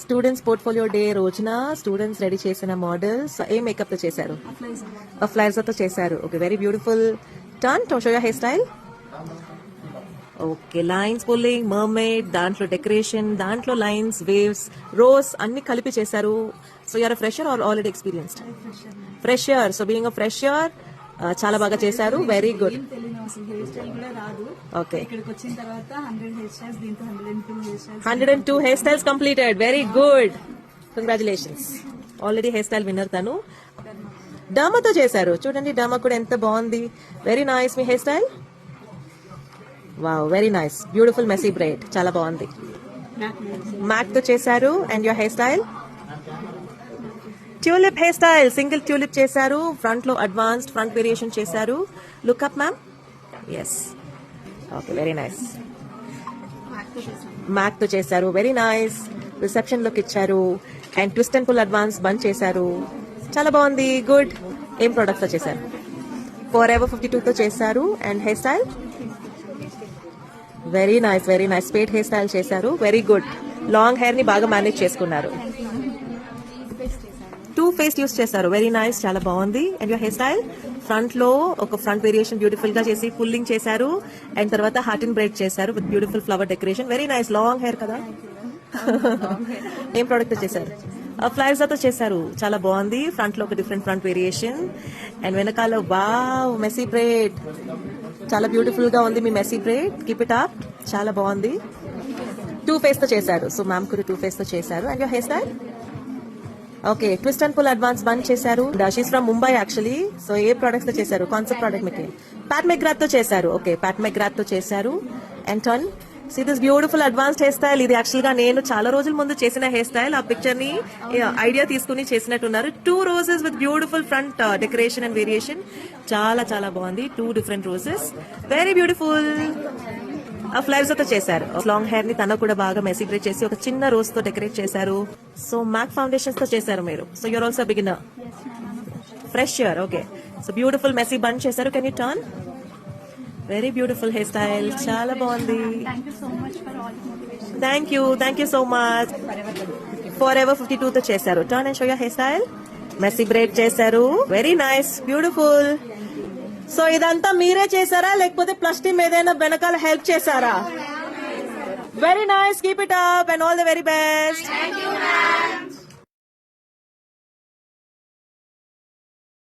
Students portfolio day రోజున students ready చేసిన models ఏ మేకప్ తో చేశారు? ఫ్లైజర్ తో చేశారు. Okay, very beautiful. Turn to show your hair style. Okay, lines pulling, mermaid, దాంట్లో డెకరేషన్, దాంట్లో లైన్స్, వేవ్స్, రోస్ అన్ని కలిపి చేశారు. So you are fresher or already experienced? Fresher. So being a fresher చాలా బాగా చేశారు. Very good. Okay, 102 hair styles completed. Very good, congratulations. Already hair style winner తను. డర్మాతో చేశారు. చూడండి డర్మా కూడా ఎంత బాగుంది. Very nice. మీ hair style wow, very nice. Beautiful messy braid, చాలా బాగుంది. మ్యాక్ తో చేశారు. And your hair style tulip hair style, single tulip చేశారు. ఫ్రంట్ లో అడ్వాన్స్డ్ ఫ్రంట్ వేరియేషన్ చేశారు. Look up ma'am. Yes, okay, very nice. MAC తో చేశారు. Very nice. రిసెప్షన్ లుక్ ఇచ్చారు. And twist and pull advance bun చేశారు. చాలా బాగుంది. Good. ఏం ప్రొడక్ట్స్ తో చేశారు? ఫోరెవర్ 52 తో చేశారు. And hair style very nice, very nice. Straight hair style చేశారు. Very good. లాంగ్ హెయిర్ ని బాగా మేనేజ్ చేసుకున్నారు. 2 ఫేస్ యూస్ చేశారు. వెరీ నైస్, చాలా బాగుంది. And your hair style front లో ఒక ఫ్రంట్ వేరియేషన్ బ్యూటిఫుల్ గా చేసి పుల్లింగ్ చేశారు. అండ్ తర్వాత హార్ట్ అండ్ బ్రైడ్ చేశారు with beautiful flower decoration. Very nice. Long hair కదా. ఏం ప్రోడక్ట్ చేశారు? ఫ్లైర్స్ తో చేశారు. చాలా బాగుంది. ఫ్రంట్ లో ఒక డిఫరెంట్ ఫ్రంట్ వేరియేషన్. అండ్ వెనకాల వావ్, మెసీ బ్రైడ్. చాలా బ్యూటిఫుల్ గా ఉంది మీ messy braid. Keep it up. చాలా బాగుంది. 2 ఫేస్ తో చేశారు. సో మ్యామ్ కూడా 2 ఫేస్ తో చేశారు. And your hair style okay, twist and pull advance bun చేశారు. She's from Mumbai actually. So ఏ ప్రొడక్ట్స్ తో చేశారు? కాన్సెప్ట్ ప్రోడక్ట్ మీకు ప్యాట్ మెగ్రాత్ తో చేశారు. ఓకే, ప్యాట్ మెగ్రాత్ తో చేశారు. And turn. See this beautiful advanced hair style. ఇది యాక్చువల్ గా నేను చాలా రోజుల ముందు చేసిన హెయిర్ స్టైల్. ఆ పిక్చర్ ని ఐడియా తీసుకుని చేసినట్టున్నారు. 2 roses with beautiful front decoration and variation. చాలా చాలా బాగుంది. 2 డిఫరెంట్ రోజెస్. Very beautiful. ఆ ఫ్లవర్స్ తో చేశారు. లాంగ్ హెయిర్ ని తన కూడా బాగా మెసీ బ్రైడ్ చేసి ఒక చిన్న రోజ్ తో డెకరేట్ చేశారు. సో మ్యాక్ ఫౌండేషన్స్ తో చేశారు మీరు. So you're also beginner. Fresher. Okay, so beautiful messy bun చేశారు. Can you turn? Very beautiful hair style. చాలా బాగుంది. Thank you so much. Forever 52 తో చేశారు. Turn and show your hair style. Messy braid చేశారు. Very nice, beautiful. So ఇదంతా మీరే చేశారా లేకపోతే ప్లస్ టీమ్ ఏదైనా వెనకాల హెల్ప్ చేశారా? Very nice. Keep it up and all the very best.